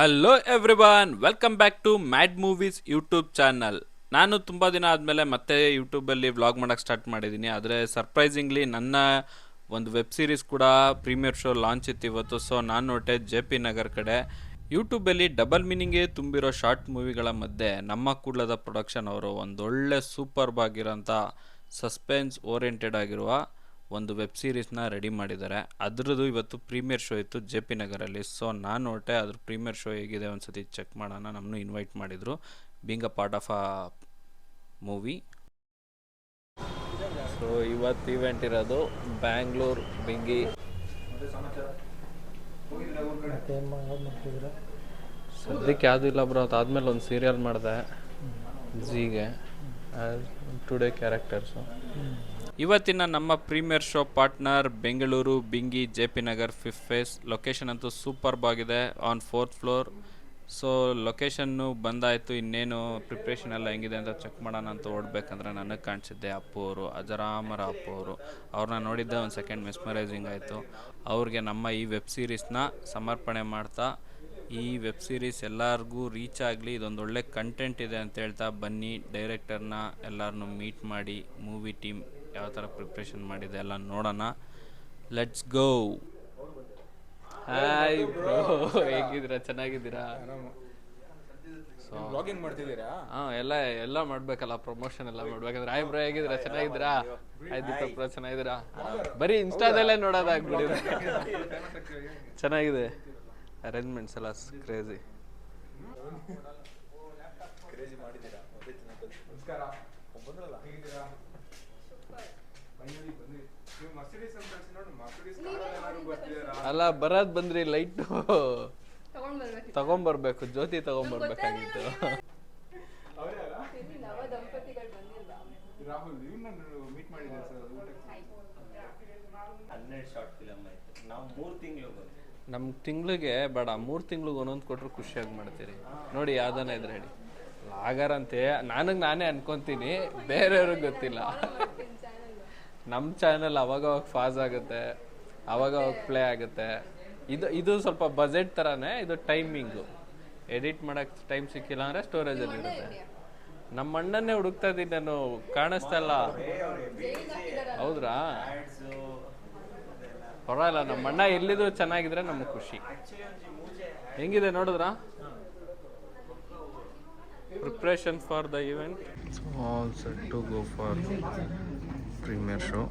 Hello everyone, welcome back to mad movies YouTube channel. ನಾನು ತುಂಬ ದಿನ ಆದಮೇಲೆ ಮತ್ತೆ ಯೂಟ್ಯೂಬಲ್ಲಿ ವ್ಲಾಗ್ ಮಾಡೋಕ್ಕೆ ಸ್ಟಾರ್ಟ್ ಮಾಡಿದ್ದೀನಿ. ಆದರೆ ಸರ್ಪ್ರೈಸಿಂಗ್ಲಿ ನನ್ನ ಒಂದು ವೆಬ್ ಸೀರೀಸ್ ಕೂಡ ಪ್ರೀಮಿಯರ್ ಶೋ ಲಾಂಚ್ ಇತ್ತು ಇವತ್ತು. ಸೊ ನಾನು ಹೊರಟೆ JP ನಗರ್ ಕಡೆ. ಯೂಟ್ಯೂಬಲ್ಲಿ ಡಬಲ್ ಮೀನಿಂಗೇ ತುಂಬಿರೋ ಶಾರ್ಟ್ ಮೂವಿಗಳ ಮಧ್ಯೆ ನಮ್ಮ ಕೂಡ್ಲದ ಪ್ರೊಡಕ್ಷನ್ ಅವರು ಒಂದೊಳ್ಳೆ ಸೂಪರ್ಬ್ ಆಗಿರೋಂಥ ಸಸ್ಪೆನ್ಸ್ ಓರಿಯೆಂಟೆಡ್ ಆಗಿರುವ ಒಂದು ವೆಬ್ ಸೀರೀಸ್ನ ರೆಡಿ ಮಾಡಿದ್ದಾರೆ. ಅದರದ್ದು ಇವತ್ತು ಪ್ರೀಮಿಯರ್ ಶೋ ಇತ್ತು JP ನಗರಲ್ಲಿ. ಸೊ ನಾನು ಹೊರಟೆ ಅದ್ರ ಪ್ರೀಮಿಯರ್ ಶೋ ಹೇಗಿದೆ ಒಂದು ಸತಿ ಚೆಕ್ ಮಾಡೋಣ. ನಮ್ಮನ್ನು ಇನ್ವೈಟ್ ಮಾಡಿದರು being a part of a movie. So ಇವತ್ತು ಇವೆಂಟ್ ಇರೋದು ಬ್ಯಾಂಗ್ಳೂರ್ ಬಿಂಗಿ. ಸದ್ಯಕ್ಕೆ ಯಾವುದೂ ಇಲ್ಲ ಬ್ರೋ. ಅದಾದಮೇಲೆ ಒಂದು ಸೀರಿಯಲ್ ಮಾಡಿದೆ ಝೀಗೆ, ಟುಡೇ ಕ್ಯಾರೆಕ್ಟರ್ಸು. ಇವತ್ತಿನ ನಮ್ಮ ಪ್ರೀಮಿಯರ್ ಶೋ ಪಾರ್ಟ್ನರ್ ಬೆಂಗಳೂರು ಬಿಂಗಿ JP Nagar 5th phase. Location ಅಂತೂ ಸೂಪರ್ಬ್ ಆಗಿದೆ, on 4th floor. So location ಬಂದಾಯಿತು. ಇನ್ನೇನು ಪ್ರಿಪ್ರೇಷನ್ ಎಲ್ಲ ಹೆಂಗಿದೆ ಅಂತ ಚೆಕ್ ಮಾಡೋಣ ಅಂತ ಓಡಬೇಕಂದ್ರೆ ನನಗೆ ಕಾಣಿಸಿದ್ದೆ ಅಪ್ಪು ಅವರು, ಅಜರಾಮರ ಅಪ್ಪು ಅವರು. ಅವ್ರನ್ನ ನೋಡಿದ್ದೆ ಒಂದು ಸೆಕೆಂಡ್ ಮೆಸ್ಮರೈಸಿಂಗ್ ಆಯಿತು. ಅವ್ರಿಗೆ ನಮ್ಮ ಈ ವೆಬ್ ಸೀರೀಸ್ನ ಸಮರ್ಪಣೆ ಮಾಡ್ತಾ, ಈ ವೆಬ್ ಸೀರೀಸ್ ಎಲ್ಲರಿಗೂ ರೀಚ್ ಆಗಲಿ, ಇದೊಂದು ಒಳ್ಳೆ ಕಂಟೆಂಟ್ ಇದೆ ಅಂತ ಹೇಳ್ತಾ ಬನ್ನಿ ಡೈರೆಕ್ಟರ್ನ ಎಲ್ಲರನ್ನೂ ಮೀಟ್ ಮಾಡಿ ಮೂವಿ ಟೀಮ್ ಯಾವ ಥರ ಪ್ರಿಪ್ರೇಷನ್ ಮಾಡಿದೆ ಎಲ್ಲ ನೋಡೋಣ. Let's go. ಹಾಯ್ ಬ್ರೋ, ಹೇಗಿದ್ದೀರಾ? ಚೆನ್ನಾಗಿದ್ದೀರಾ? ಸೊ ವ್ಲಾಗಿಂಗ್ ಮಾಡ್ತಿದ್ದೀರಾ? ಹಾಂ, ಎಲ್ಲ ಮಾಡಬೇಕಲ್ಲ, ಪ್ರಮೋಷನ್ ಎಲ್ಲ ಮಾಡ್ಬೇಕಂದ್ರೆ. ಹಾಯ್ ಬ್ರೋ, ಹೇಗಿದ್ದೀರಾ? ಚೆನ್ನಾಗಿದ್ದೀರಾ? ಹಾಯ್ ದೀಪಕ್ ಬ್ರೋ, ಚೆನ್ನಾಗಿದ್ದೀರಾ? ಬರೀ ಇನ್ಸ್ಟಾದಲ್ಲೇ ನೋಡೋದಾಗ್ಬಿಟ್ಟಿದೆ. ಚೆನ್ನಾಗಿದೆ, ಅರೇಂಜ್ಮೆಂಟ್ಸ್ ಎಲ್ಲ ಕ್ರೇಜಿ. ಅಲ್ಲ, ಬರೋದ್ ಬಂದ್ರಿ, ಲೈಟು ತಗೊಂಬರ್ಬೇಕು, ಜ್ಯೋತಿ ತಗೊಂಬರ್ಬೇಕಾಗಿತ್ತು. ನಮ್ಮ ತಿಂಗಳಿಗೆ ಬೇಡ, 3 ತಿಂಗ್ಳಿಗೆ ಒಂದೊಂದು ಕೊಟ್ಟರು ಖುಷಿಯಾಗಿ ಮಾಡ್ತೀರಿ ನೋಡಿ. ಯಾವ್ದಾನ ಇದ್ರೆ ಹೇಳಿ. ಲಾಗರಂತೆ ನಾನೇ ಅನ್ಕೊಂತೀನಿ, ಬೇರೆಯವ್ರಿಗೆ ಗೊತ್ತಿಲ್ಲ. ನಮ್ಮ ಚಾನಲ್ ಅವಾಗ ಫಾಸ್ ಆಗುತ್ತೆ, ಅವಾಗ ಪ್ಲೇ ಆಗುತ್ತೆ. ಇದು ಸ್ವಲ್ಪ ಬಜೆಟ್ ಥರನೇ. ಇದು ಟೈಮಿಂಗು, ಎಡಿಟ್ ಮಾಡೋಕ್ಕೆ ಟೈಮ್ ಸಿಕ್ಕಿಲ್ಲ ಅಂದರೆ ಸ್ಟೋರೇಜಲ್ಲಿ ಇರುತ್ತೆ. ನಮ್ಮ ಅಣ್ಣನ್ನೇ ಹುಡುಕ್ತಾ ಇದ್ದೀನಿ ನಾನು, ಕಾಣಿಸ್ತಾ ಇಲ್ಲ. ಹೌದ್ರಾ? ಪರವಾಗಿಲ್ಲ, ನಮ್ಮ ಅಣ್ಣ ಎಲ್ಲಿದ್ರು ಚೆನ್ನಾಗಿದ್ರೆ ನಮಗೆ ಖುಷಿ. ಹೆಂಗಿದೆ ನೋಡಿದ್ರಾ? Preparation for the event, all set to go for premiere show.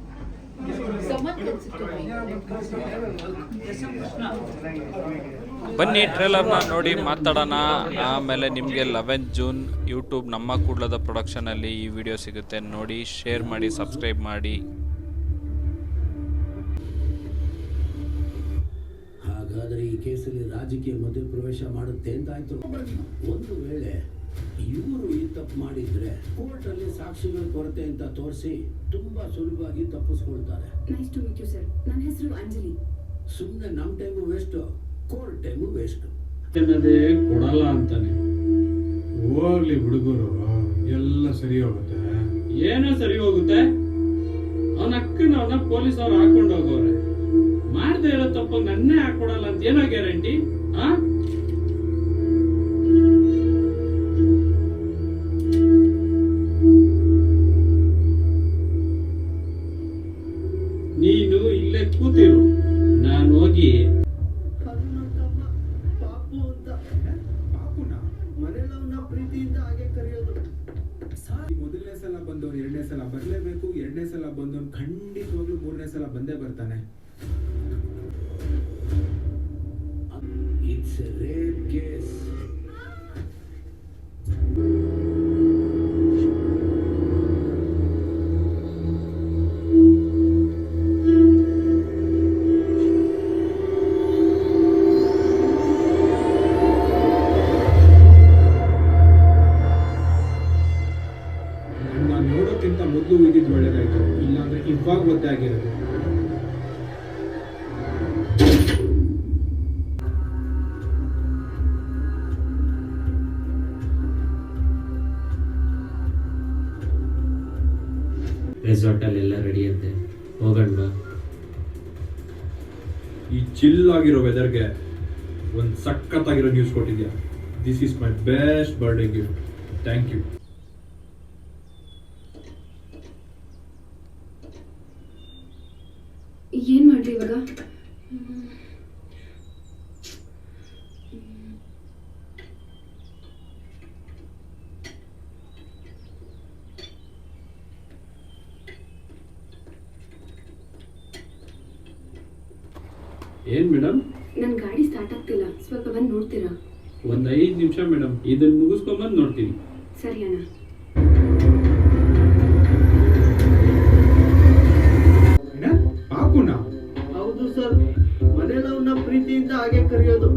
ಬನ್ನಿ ಟ್ರೇಲರ್ನ ನೋಡಿ ಮಾತಾಡೋಣ. ಆಮೇಲೆ ನಿಮಗೆ 11 ಜೂನ್ ಯೂಟ್ಯೂಬ್ ನಮ್ಮ ಕೂಡ್ಲದ ಪ್ರೊಡಕ್ಷನಲ್ಲಿ ಈ ವಿಡಿಯೋ ಸಿಗುತ್ತೆ. ನೋಡಿ, ಶೇರ್ ಮಾಡಿ, ಸಬ್ಸ್ಕ್ರೈಬ್ ಮಾಡಿ. ಹಾಗಾದರೆ ಈ ಕೇಸಲ್ಲಿ ರಾಜಕೀಯ ಮಧ್ಯಪ್ರವೇಶ ಮಾಡುತ್ತೆ ಅಂತಾಯ್ತು. ಒಂದು ವೇಳೆ ಇವರು ಈ ತಪ್ಪು ಮಾಡಿದ್ರೆ ಕೋರ್ಟ್ ಅಲ್ಲಿ ಸಾಕ್ಷಿಗಳ ಕೊರತೆ ಅಂತ ತೋರಿಸಿ ತುಂಬಾ ಸುಲಭವಾಗಿ ತಪ್ಪಿಸ್ಕೊಳ್ತಾರೆ. Nice to meet you sir. ನನ್ನ ಹೆಸರು ಅಂಜಲಿ. ಸುಮ್ಮನೆ ನಮ್ಮ time waste, court time waste. ಅನ್ನೋದೇ ಕೊಡಲ್ಲ ಅಂತಾನೆ. ಹೋಗ್ಲಿ ಹುಡುಗರು, ಎಲ್ಲ ಸರಿ ಹೋಗುತ್ತೆ. ಏನೋ ಸರಿ ಹೋಗುತ್ತೆ. ಅವನ ಅಕ್ಕನ ಅವನ ಪೊಲೀಸ್ ಅವ್ರು ಹಾಕೊಂಡು ಹೋಗೋರೆ. ಮಾಡ್ದೆ ಇರೋ ತಪ್ಪ ನನ್ನೇ ಹಾಕೊಡಲ್ಲ ಅಂತ ಏನೋ ಗ್ಯಾರಂಟಿ? ನೀನು ಇಲ್ಲೇ ಕೂತಿರು, ನಾನು ಹೋಗಿ ಪಾಪುನ ಮನೆಯಲ್ಲ ಪ್ರೀತಿಯಿಂದ ಹಾಗೆ ಕರೆಯೋದು. ಮೊದಲನೇ ಸಲ ಬಂದವನು 2ನೇ ಸಲ ಬರ್ಲೇಬೇಕು, 2ನೇ ಸಲ ಬಂದವನು ಖಂಡಿತವಾಗ್ಲೂ 3ನೇ ಸಲ ಬಂದೇ ಬರ್ತಾನೆ. It's A rape case. ನಾನು ನೋಡೋಕ್ಕಿಂತ ಮೊದಲು ಇದ್ದಿದ್ದು ಒಳ್ಳೇದಾಯ್ತು, ಇಲ್ಲಾಂದ್ರೆ ಇವಾಗ ಗೊತ್ತಾಗಿರೋದು. ರೆಸಾರ್ಟಲ್ಲಿ ಎಲ್ಲ ರೆಡಿ ಅಂತೆ, ಹೋಗೋಣ. ಈ ಚಿಲ್ ಆಗಿರೋ ವೆದರ್ಗೆ ಒಂದು ಸಖತ್ತಾಗಿರೋ ನ್ಯೂಸ್ ಕೊಟ್ಟಿದ್ಯಾ. This is my best birthday gift. Thank you. ಏನ್ ಮಾಡ್ಲಿ ಇವಾಗ? ಏನ್ ಮೇಡಮ್? ನನ್ ಗಾಡಿ ಸ್ಟಾರ್ಟ್ ಆಗ್ತಿಲ್ಲ, ಸ್ವಲ್ಪ ಬಂದು ನೋಡ್ತೀರಾ? ಒಂದ್ 5 ನಿಮಿಷ ಮೇಡಮ್, ಇದನ್ನ ಮುಗಿಸ್ಕೊಂಬಂದು ನೋಡ್ತೀನಿ. ಸರಿ ಅಣ್ಣ. ಪಾಪುನಾ? ಹೌದು ಸರ್, ಮನೆಯಲ್ಲವನ್ನ ಪ್ರೀತಿಯಿಂದ ಹಾಗೆ ಕರೆಯೋದು.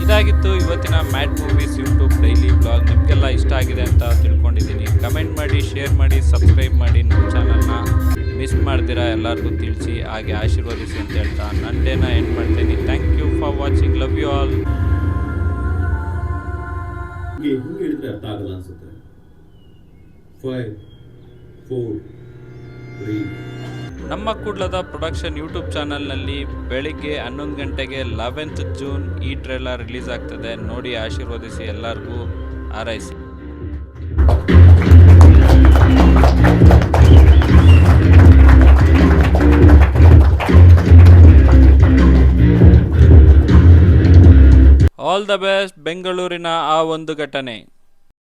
ಇದಾಗಿತ್ತು ಇವತ್ತಿನ mat movies YouTube daily blog. ನಿಮಗೆಲ್ಲ ಇಷ್ಟ ಆಗಿದೆ ಅಂತ ತಿಳ್ಕೊಂಡಿದ್ದೀನಿ. ಕಮೆಂಟ್ ಮಾಡಿ, ಶೇರ್ ಮಾಡಿ, ಸಬ್ಸ್ಕ್ರೈಬ್ ಮಾಡಿ. ನಮ್ಮ ಚಾನಲ್ನ ಮಿಸ್ ಮಾಡ್ದಿರಾ ಎಲ್ಲರಿಗೂ ತಿಳಿಸಿ, ಹಾಗೆ ಆಶೀರ್ವದಿಸಿ ಅಂತ ಹೇಳ್ತಾ ನನ್ನ ಡೇನ ಎಂಡ್ ಮಾಡ್ತೀನಿ. Thank you for watching. Love you all. ಹಿಂಗೆ ಹೇಳಿದ್ರೆ ಅರ್ಥ ಆಗಲ್ಲ ಅನ್ಸುತ್ತೆ. 5 4 3. ನಮ್ಮ ಕೂಡ್ಲದ ಪ್ರೊಡಕ್ಷನ್ ಯೂಟ್ಯೂಬ್ ಚಾನಲ್ನಲ್ಲಿ ಬೆಳಿಗ್ಗೆ 11 ಗಂಟೆಗೆ 11th ಜೂನ್ ಈ ಟ್ರೇಲರ್ ರಿಲೀಸ್ ಆಗ್ತದೆ. ನೋಡಿ ಆಶೀರ್ವದಿಸಿ, ಎಲ್ಲರಿಗೂ ಹಾರೈಸಿ. All the best. ಬೆಂಗಳೂರಿನ ಆ ಒಂದು ಘಟನೆ.